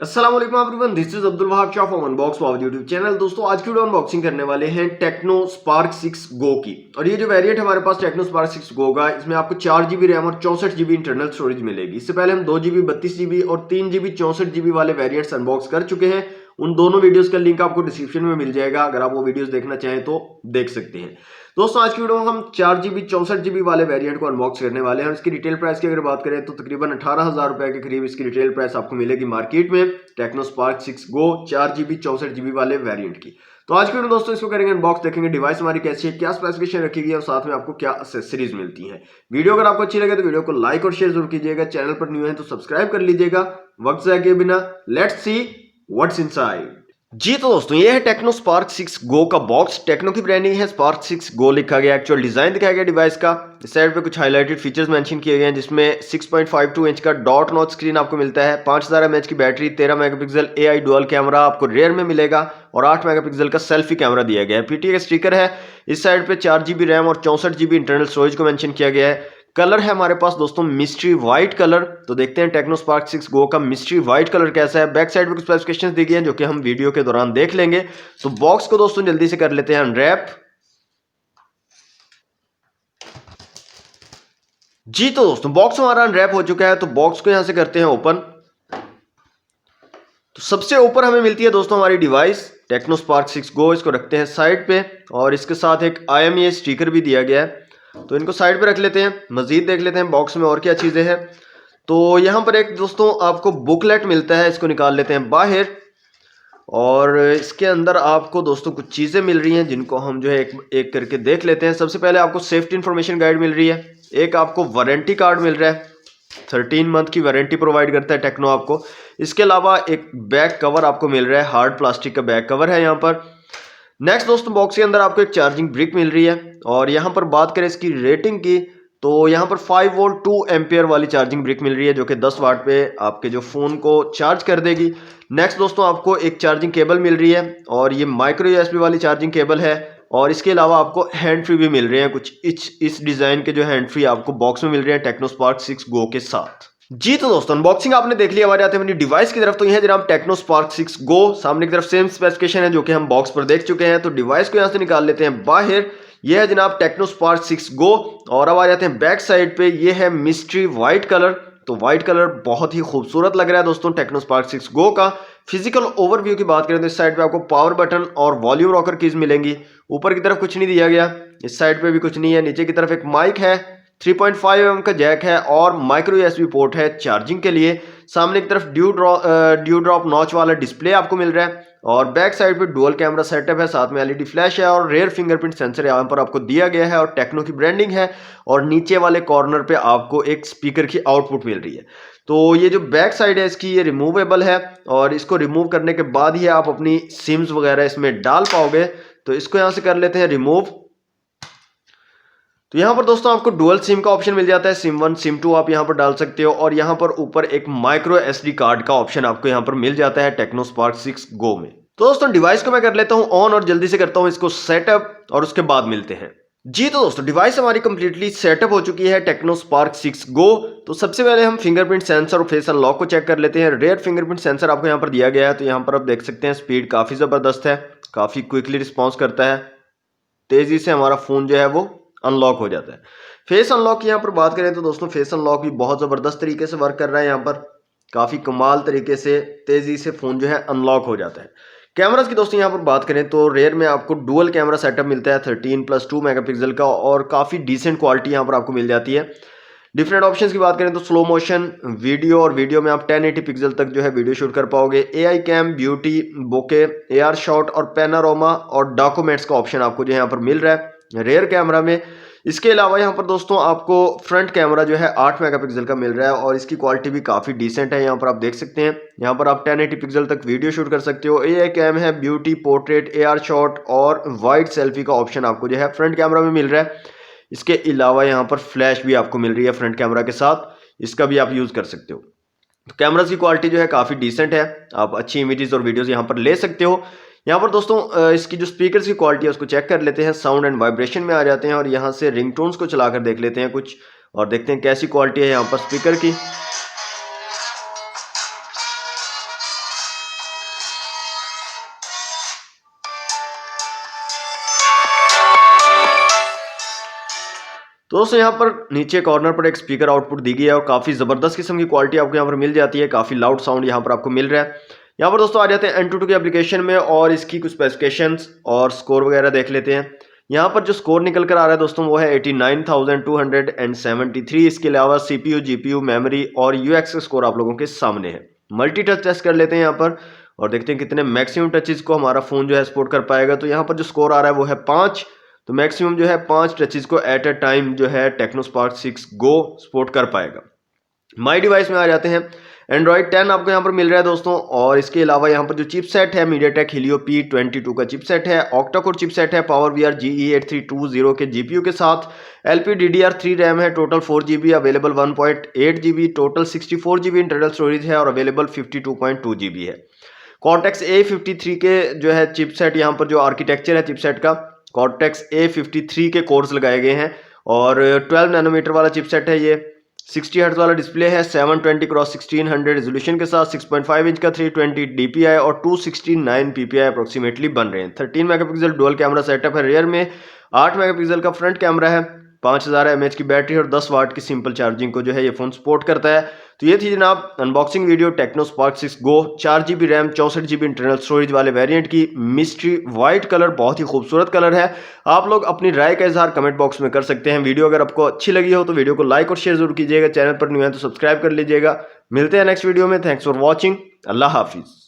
अस्सलाम वालेकुम everyone, this is Abdul Wahab Shah from unbox wow YouTube channel. दोस्तों आज की वीडियो अनबॉक्सिंग करने वाले हैं टेक्नो स्पार्क 6 गो की। और ये जो वेरिएंट हमारे पास टेक्नो स्पार्क 6 गो का, इसमें आपको 4 GB रैम और 64 GB इंटरनल स्टोरेज मिलेगी। इससे पहले हम 2 GB 32 GB और 3 GB 64 GB वाले वेरिएंट्स अनबॉक्स कर चुके हैं। उन दोनों वीडियोस का लिंक आपको डिस्क्रिप्शन में मिल जाएगा, अगर आप वो वीडियोस देखना चाहें तो देख सकते हैं। दोस्तों आज की वीडियो में हम 4 GB 64 GB वाले वेरिएंट को अनबॉक्स करने वाले हैं। इसकी रिटेल प्राइस की अगर बात करें तो तकरीबन 18,000 रुपए के करीब इसकी रिटेल प्राइस आपको मिलेगी मार्केट में टेक्नो स्पार्क 6 गो 4 GB 64 GB वाले वेरिएंट की। तो आज की वीडियो दोस्तों इसको करेंगे अनबॉक्स, देखेंगे डिवाइस हमारी कैसी है, क्या स्पेसिफिकेशन रखी गई है और साथ में आपको क्या एक्सेसरीज मिलती है। वीडियो अगर आपको अच्छी लगे तो वीडियो को लाइक और शेयर जरूर कीजिएगा। चैनल पर न्यू है तो सब्सक्राइब कर लीजिएगा। वक्त जाए के बिना लेट्स सी व्हाट्स इनसाइड। जी तो दोस्तों ये है टेक्नो स्पार्क 6 गो का बॉक्स। टेक्नो की ब्रांडिंग है, स्पार्क 6 गो लिखा गया, एक्चुअल डिजाइन दिखाया गया डिवाइस का। इस साइड पे कुछ हाइलाइटेड फीचर्स मेंशन किए गए हैं, जिसमें 6.52 इंच का डॉट नॉच स्क्रीन आपको मिलता है, 5000 mAh की battery, 13 megapixel AI dual camera आपको रेयर में मिलेगा और 8 मेगापिक्सल का सेल्फी कैमरा दिया गया है। PTA का स्टिकर है। इस साइड पे 4 GB रैम और 64 GB इंटरनल स्टोरेज को मेंशन किया गया है। कलर है हमारे पास दोस्तों मिस्ट्री व्हाइट कलर। तो देखते हैं टेक्नो स्पार्क 6 गो का मिस्ट्री व्हाइट कलर कैसा है। बैक साइड में कुछ स्पेसिफिकेशंस दी गई हैं जो कि हम वीडियो के दौरान देख लेंगे। तो बॉक्स को दोस्तों जल्दी से कर लेते हैं अनरैप। जी तो दोस्तों बॉक्स हमारा अनरैप हो चुका है, तो बॉक्स को यहां से करते हैं ओपन। तो सबसे ऊपर हमें मिलती है दोस्तों हमारी डिवाइस टेक्नो स्पार्क 6 गो। इसको रखते हैं साइड पे और इसके साथ एक IMEI स्टिकर भी दिया गया है, तो इनको साइड पे रख लेते हैं। मजीद देख लेते हैं बॉक्स में और क्या चीजें हैं। तो यहां पर एक दोस्तों आपको बुकलेट मिलता है, इसको निकाल लेते हैं बाहर। और इसके अंदर आपको दोस्तों कुछ चीजें मिल रही हैं जिनको हम जो है एक एक करके देख लेते हैं। सबसे पहले आपको सेफ्टी इंफॉर्मेशन गाइड मिल रही है, एक आपको वारंटी कार्ड मिल रहा है, 13 मंथ की वारंटी प्रोवाइड करता है टेक्नो आपको। इसके अलावा एक बैक कवर आपको मिल रहा है, हार्ड प्लास्टिक का बैक कवर है यहाँ पर। नेक्स्ट दोस्तों बॉक्स के अंदर आपको एक चार्जिंग ब्रिक मिल रही है। और यहाँ पर बात करें इसकी रेटिंग की, तो यहाँ पर 5 वोल्ट 2 एम्पियर वाली चार्जिंग ब्रिक मिल रही है, जो कि 10 वाट पे आपके जो फोन को चार्ज कर देगी। नेक्स्ट दोस्तों आपको एक चार्जिंग केबल मिल रही है और ये माइक्रो USB वाली चार्जिंग केबल है। और इसके अलावा आपको हैंड फ्री भी मिल रहे हैं कुछ इस डिजाइन के जो हैंड फ्री आपको बॉक्स में मिल रहे हैं टेक्नो स्पार्क 6 गो के साथ। जी तो दोस्तों अनबॉक्सिंग आपने देख लिया। हमारे आते हैं अपनी डिवाइस की तरफ। तो यह जनाब टेक्नो स्पार्क 6 गो, सामने की तरफ सेम स्पेसिफिकेशन है जो कि हम बॉक्स पर देख चुके हैं। तो डिवाइस को यहां से निकाल लेते हैं बाहर। यह है जनाब टेक्नो स्पार्क 6 गो। और अब आ जाते हैं बैक साइड पे, यह है मिस्ट्री व्हाइट कलर। तो व्हाइट कलर बहुत ही खूबसूरत लग रहा है दोस्तों टेक्नो स्पार्क 6 गो का। फिजिकल ओवरव्यू की बात करें तो इस साइड पे आपको पावर बटन और वॉल्यूम रॉकर कीज मिलेंगी। ऊपर की तरफ कुछ नहीं दिया गया, इस साइड पे भी कुछ नहीं है। नीचे की तरफ एक माइक है, 3.5 mm का जैक है और माइक्रो USB पोर्ट है चार्जिंग के लिए। सामने की तरफ ड्यू ड्रॉप नॉच वाला डिस्प्ले आपको मिल रहा है। और बैक साइड पे डुअल कैमरा सेटअप है, साथ में LED फ्लैश है और रेयर फिंगरप्रिंट सेंसर यहाँ पर आपको दिया गया है और टेक्नो की ब्रांडिंग है। और नीचे वाले कॉर्नर पे आपको एक स्पीकर की आउटपुट मिल रही है। तो ये जो बैक साइड है इसकी, ये रिमूवेबल है और इसको रिमूव करने के बाद ही आप अपनी सिम्स वगैरह इसमें डाल पाओगे। तो इसको यहाँ से कर लेते हैं रिमूव। तो यहाँ पर दोस्तों आपको डुअल सिम का ऑप्शन मिल जाता है, सिम 1 सिम 2 आप यहाँ पर डाल सकते हो। और यहाँ पर ऊपर एक माइक्रो SD कार्ड का ऑप्शन आपको यहाँ पर मिल जाता है टेक्नो स्पार्क 6 गो में। तो दोस्तों डिवाइस को मैं कर लेता हूँ ऑन और जल्दी से करता हूँ इसको सेटअप और उसके बाद मिलते हैं। जी तो दोस्तों डिवाइस हमारी कंप्लीटली सेटअप हो चुकी है टेक्नो स्पार्क 6 गो। तो सबसे पहले हम फिंगरप्रिंट सेंसर और फेस अनलॉक को चेक कर लेते हैं। रेयर फिंगरप्रिंट सेंसर आपको यहाँ पर दिया गया है। तो यहाँ पर आप देख सकते हैं स्पीड काफी जबरदस्त है, काफी क्विकली रिस्पॉन्स करता है, तेजी से हमारा फोन जो है वो अनलॉक हो जाता है। फेस अनलॉक की यहाँ पर बात करें तो दोस्तों फेस अनलॉक भी बहुत ज़बरदस्त तरीके से वर्क कर रहा है। यहाँ पर काफ़ी कमाल तरीके से तेज़ी से फ़ोन जो है अनलॉक हो जाता है। कैमरास की दोस्तों यहाँ पर बात करें तो रेयर में आपको डुअल कैमरा सेटअप मिलता है 13+2 मेगापिक्सल का और काफ़ी डिसेंट क्वालिटी यहाँ पर आपको मिल जाती है। डिफरेंट ऑप्शंस की बात करें तो स्लो मोशन वीडियो, और वीडियो में आप 1080 पिक्सल तक जो है वीडियो शूट कर पाओगे। AI कैम, ब्यूटी, बोके, AR शॉट और पैनारोमा और डॉक्यूमेंट्स का ऑप्शन आपको जो है यहाँ पर मिल रहा है रेयर कैमरा में। इसके अलावा यहाँ पर दोस्तों आपको फ्रंट कैमरा जो है 8 मेगापिक्सल का मिल रहा है और इसकी क्वालिटी भी काफ़ी डिसेंट है। यहाँ पर आप देख सकते हैं, यहाँ पर आप 1080 पिक्सल तक वीडियो शूट कर सकते हो। AI कैम है, ब्यूटी, पोर्ट्रेट, AR शॉट और वाइड सेल्फी का ऑप्शन आपको जो है फ्रंट कैमरा में मिल रहा है। इसके अलावा यहाँ पर फ्लैश भी आपको मिल रही है फ्रंट कैमरा के साथ, इसका भी आप यूज़ कर सकते हो। तो कैमरास की क्वालिटी जो है काफ़ी डिसेंट है, आप अच्छी इमेजेस और वीडियोस यहाँ पर ले सकते हो। यहाँ पर दोस्तों इसकी जो स्पीकर्स की क्वालिटी है उसको चेक कर लेते हैं। साउंड एंड वाइब्रेशन में आ जाते हैं और यहाँ से रिंगटोन्स को चलाकर देख लेते हैं कुछ और देखते हैं कैसी क्वालिटी है यहाँ पर स्पीकर की। तो दोस्तों यहाँ पर नीचे कॉर्नर पर एक स्पीकर आउटपुट दी गई है और काफ़ी ज़बरदस्त किस्म की क्वालिटी आपको यहाँ पर मिल जाती है, काफ़ी लाउड साउंड यहाँ पर आपको मिल रहा है। यहाँ पर दोस्तों आ जाते हैं Antutu की एप्लीकेशन में और इसकी कुछ स्पेसिफिकेशंस और स्कोर वगैरह देख लेते हैं। यहाँ पर जो स्कोर निकल कर आ रहा है दोस्तों वो है 89,273। इसके अलावा CPU, GPU, मेमोरी और UX का स्कोर आप लोगों के सामने है। मल्टी टच टेस्ट कर लेते हैं यहाँ पर और देखते हैं कितने मैक्सिमम टचेस को हमारा फ़ोन जो है सपोर्ट कर पाएगा। तो यहाँ पर जो स्कोर आ रहा है वो है 5। तो मैक्सिमम जो है 5 टचेस को एट अ टाइम जो है टेक्नोस्पार्क 6 Go सपोर्ट कर पाएगा। माई डिवाइस में आ जाते हैं। एंड्रॉइड 10 आपको यहाँ पर मिल रहा है दोस्तों और इसके अलावा यहाँ पर जो चिपसेट है MediaTek Helio P22 का चिपसेट है, ऑक्टा कोर चिपसेट है, PowerVR GE8320 के GPU के साथ, LPDDR3 रैम है, total 4GB, available 1.8GB, total 64GB internal storage है और अवेलेबल 52.2GB है। Cortex A53 के जो है चिपसेट, यहाँ पर जो आर्किटेक्चर है चिपसेट का Cortex A53 के कोर्स लगाए गए हैं और 12 नैनोमीटर वाला चिपसेट है। ये 60 हर्ट्ज वाला डिस्प्ले है, 720x1600 रेजोल्यूशन के साथ, 6.5 इंच का 320 DPI और 269 PPI अप्रोक्सीमेटली बन रहे हैं। 13 मेगापिक्सल डुअल कैमरा सेटअप है, रियर में 8 मेगापिक्सल का फ्रंट कैमरा है, 5000 mAh की बैटरी और 10 वाट की सिंपल चार्जिंग को जो है ये फ़ोन सपोर्ट करता है। तो ये थी जनाब unboxing video Tecno Spark 6 Go 4GB RAM 64GB internal storage वाले वेरिएंट की। मिस्ट्री वाइट कलर, बहुत ही खूबसूरत कलर है। आप लोग अपनी राय का इजहार कमेंट बॉक्स में कर सकते हैं। वीडियो अगर आपको अच्छी लगी हो तो वीडियो को लाइक और शेयर जरूर कीजिएगा। चैनल पर न्यू है तो सब्सक्राइब कर लीजिएगा। मिलते हैं नेक्स्ट वीडियो में। Thanks for watching. अल्लाह हाफिज़।